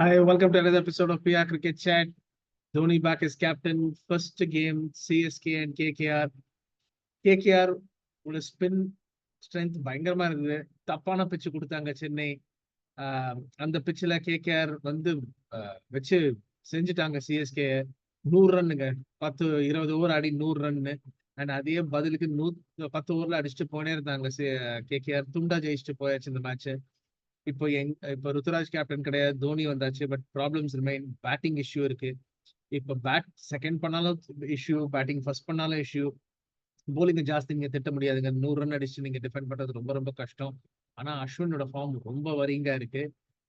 Hi, welcome to another episode of PR Cricket Chat. Dhoni back as captain. First game, CSK and KKR. KKR ஒரு spin strength பயங்கரமா இருந்தது. தப்பான பிச்சு கொடுத்தாங்க சென்னை. அந்த பிச்சில் கேகேஆர் வந்து வச்சு செஞ்சுட்டாங்க CSK. 100 ரன்னுங்க, 10-20 over Aadi 100 run. And அதே பதிலுக்கு 10 ஓவர்ல அடிச்சுட்டு போனே இருந்தாங்க. கேகேஆர் துண்டா ஜெயிச்சுட்டு போயாச்சு இந்த மேட்ச். இப்போ ருத்துராஜ் கேப்டன் கிடையாது, தோனி வந்தாச்சு. But problems remain. Batting issue இருக்கு. இப்போ பேட் செகண்ட் பண்ணாலும் இஷ்யூ, பேட்டிங் ஃபர்ஸ்ட் பண்ணாலும் இஷ்யூ. போலிங்க ஜாஸ்தி நீங்க திட்ட முடியாதுங்க. 100 ரன் அடிச்சு நீங்க டிஃபெண்ட் பண்றது ரொம்ப ரொம்ப கஷ்டம். ஆனா அஸ்வினோட ஃபார்ம் ரொம்ப வரிங்கா இருக்கு.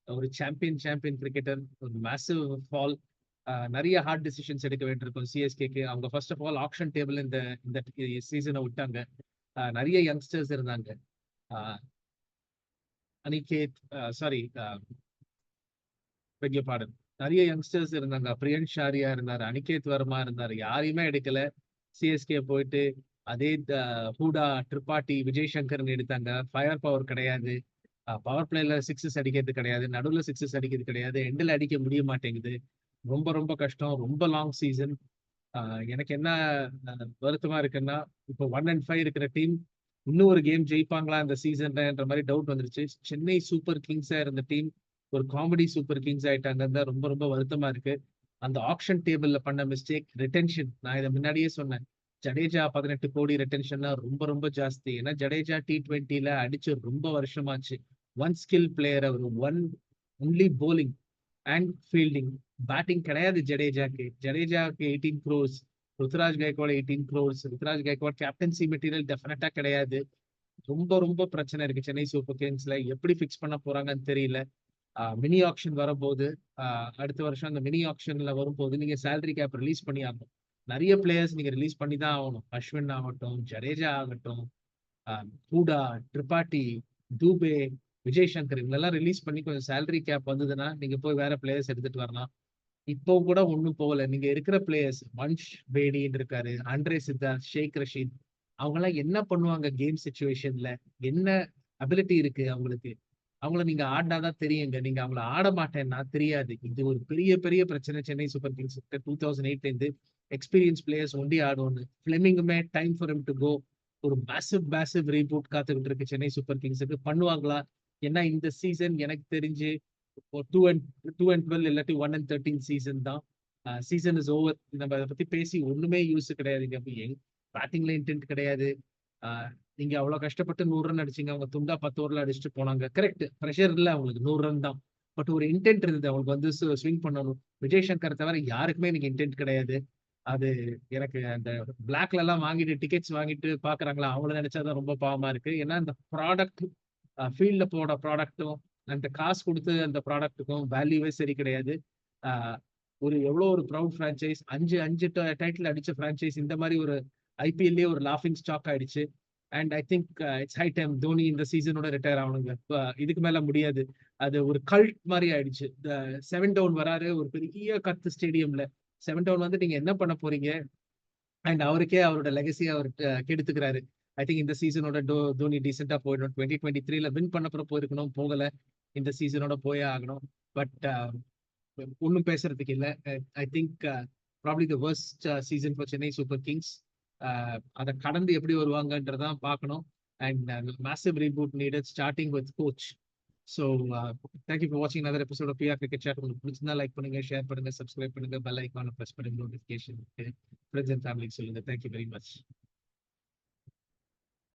ஒரு சாம்பியன் கிரிக்கெட்டர், ஒரு மேசிவ் ஃபால். நிறைய ஹார்ட் டிசிஷன்ஸ் எடுக்க வேண்டியிருக்கும் சிஎஸ்கேக்கு. அவங்க first of all auction table இந்த இந்த சீசனை விட்டாங்க. நிறைய யங்ஸ்டர்ஸ் இருந்தாங்க. அனிகேத், சாரி, பெரிய பாடல். நிறைய யங்ஸ்டர்ஸ் இருந்தாங்க. பிரியன் ஷாரியா இருந்தாரு, அனிகேத் வர்மா இருந்தாரு. யாரையுமே எடுக்கல. சிஎஸ்கே போயிட்டு அதே ஹூடா, ட்ரிபாட்டி, விஜய் சங்கர்னு எடுத்தாங்க. ஃபயர் பவர் கிடையாது. பவர் பிளேல சிக்ஸஸ் அடிக்கிறது கிடையாது, நடுவில் சிக்ஸஸ் அடிக்கிறது கிடையாது, எண்டில் அடிக்க முடிய மாட்டேங்குது. ரொம்ப ரொம்ப கஷ்டம். ரொம்ப லாங் சீசன். எனக்கு என்ன வருத்தமா இருக்குன்னா, இப்போ 1-5 இருக்கிற டீம் இன்னும் ஒரு கேம் ஜெயிப்பாங்களா இந்த சீசன்ன்ற மாதிரி டவுட் வந்துருச்சு. சென்னை சூப்பர் கிங்ஸா இருந்த டீம் ஒரு காமெடி சூப்பர் கிங்ஸ் ஆயிட்டாங்க. ரொம்ப ரொம்ப வருத்தமா இருக்கு. அந்த ஆக்ஷன் டேபிள்ல பண்ண மிஸ்டேக், ரிட்டென்ஷன். நான் இதை முன்னாடியே சொன்னேன். ஜடேஜா 18 கோடி ரிட்டென்ஷன்னா ரொம்ப ரொம்ப ஜாஸ்தி. ஏன்னா ஜடேஜா T20ல அடிச்சு ரொம்ப வருஷமாச்சு. ஒன் ஸ்கில் பிளேயர் அவர். Only bowling and fielding. Batting கிடையாது ஜடேஜாக்கு. 18 crores. Ruturaj Gaikwad 18 crores. Ruturaj Gaikwad captaincy material டெஃபினட்டா கிடையாது. ரொம்ப ரொம்ப பிரச்சனை இருக்கு சென்னை சூப்பர் கிங்ஸ்ல. எப்படி ஃபிக்ஸ் பண்ண போறாங்கன்னு தெரியல. மினி ஆக்ஷன் வரும்போது, அடுத்த வருஷம் அந்த மினி ஆக்ஷன்ல வரும்போது நீங்க சேலரி கேப் ரிலீஸ் பண்ணி ஆகணும். நிறைய பிளேயர்ஸ் நீங்க ரிலீஸ் பண்ணி தான் ஆகணும். அஸ்வின் ஆகட்டும், ஜடேஜா ஆகட்டும், ஹூடா, ட்ரிபாட்டி, தூபே, விஜய் சங்கர், இவங்களெல்லாம் ரிலீஸ் பண்ணி கொஞ்சம் சேலரி கேப் வந்ததுன்னா நீங்க போய் வேற பிளேயர்ஸ் எடுத்துட்டு வரலாம். இப்போ கூட ஒன்றும் போகல. நீங்க இருக்கிற பிளேயர்ஸ், வன்ஷ் பேடின்னு இருக்காரு, ஆண்ட்ரே சித்தார்த், ஷேக் ரஷீத், அவங்க எல்லாம் என்ன பண்ணுவாங்க கேம் சிச்சுவேஷன்ல? என்ன அபிலிட்டி இருக்கு அவங்களுக்கு? அவங்கள நீங்க ஆடினாதான் தெரியுங்க. நீங்க அவங்கள ஆட மாட்டேன்னா தெரியாது. இது ஒரு பெரிய பெரிய பிரச்சனை சென்னை சூப்பர் கிங்ஸ். 2008 இருந்து எக்ஸ்பீரியன்ஸ் பிளேயர்ஸ் ஒண்டி ஆடும்னு. பிளெமிங்குமே time for him to go. ஒரு மேசிவ் ரீபூட் காத்துக்கிட்டு இருக்கு சென்னை சூப்பர் கிங்ஸுக்கு. பண்ணுவாங்களா? ஏன்னா இந்த சீசன் எனக்கு தெரிஞ்சு 2-12 இல்லாட்டி 1-13 சீசன் தான். Season is over. நம்ம அதை பத்தி பேசி ஒண்ணுமே யூஸ் கிடையாதுங்க. பேட்டிங்ல இன்டென்ட் கிடையாது. நீங்க அவ்வளவு கஷ்டப்பட்டு 100 ரன் அடிச்சீங்க. அவங்க துண்டா 10 ஓவர்ல அடிச்சுட்டு போனாங்க. கரெக்ட், ப்ரெஷர் இல்ல அவங்களுக்கு, 100 ரன் தான். பட் ஒரு இன்டென்ட் இருந்தது அவங்களுக்கு வந்து ஸ்விங் பண்ணணும். விஜய் சங்கர் தவிர யாருக்குமே எனக்கு இன்டென்ட் கிடையாது. அது எனக்கு அந்த பிளாக்ல எல்லாம் வாங்கிட்டு டிக்கெட்ஸ் வாங்கிட்டு பாக்குறாங்களா, அவங்கள நினைச்சாதான் ரொம்ப பாவமா இருக்கு. ஏன்னா இந்த ப்ராடக்ட், ஃபீல்ட்ல போட ப்ராடக்ட்டும் அந்த காசு கொடுத்து அந்த ப்ராடக்ட்டுக்கும் வேல்யூவே சரி கிடையாது. ஒரு எவ்வளோ ஒரு ப்ரௌட் ஃப்ரான்ச்சைஸ், 5 டைட்டில் அடிச்ச ஃப்ரான்ச்சைஸ் இந்த மாதிரி ஒரு ஐபிஎல்லே ஒரு லாஃபிங் ஸ்டாக் ஆயிடுச்சு. And I think it's high time Dhoni இந்த சீசனோட ரிட்டையர் ஆகணுங்க. இதுக்கு மேல முடியாது. அது ஒரு கல்ட் மாதிரி ஆயிடுச்சு. 7 டவுன் வராரு, ஒரு பெரிய கத்து ஸ்டேடியம்ல 7 டவுன் வந்து நீங்க என்ன பண்ண போறீங்க? அண்ட் அவருக்கே அவரோட லெகசி அவர் கெடுத்துக்கிறாரு. ஐ திங்க் இந்த சீசனோட தோனி டீசெண்டா போயிடும். 2023ல வின் பண்ணப்புறம் போயிருக்கணும், போகல. இந்த சீசனோட போயே ஆகணும். பட் ஒன்றும் பேசுறதுக்கு இல்லை. I think probably the worst season for Chennai super Kings. அதை கடந்து எப்படி வருவாங்கன்றதான் பார்க்கணும். And massive reboot needed, starting with coach. So thank you for வாட்சிங் another episode of PR Cricket Chat. உங்களுக்கு பிடிச்சிருந்தா லைக் பண்ணுங்க, ஷேர் பண்ணுங்க, சப்ஸ்கிரைப் பண்ணுங்க, பெல் ஐக்கான ப்ரெஸ் பண்ணுங்க, நோட்டிஃபிகேஷன் ஃப்ரெண்ட்ஸ் அண்ட் ஃபேமிலிக்கு சொல்லுங்க. Thank you very much.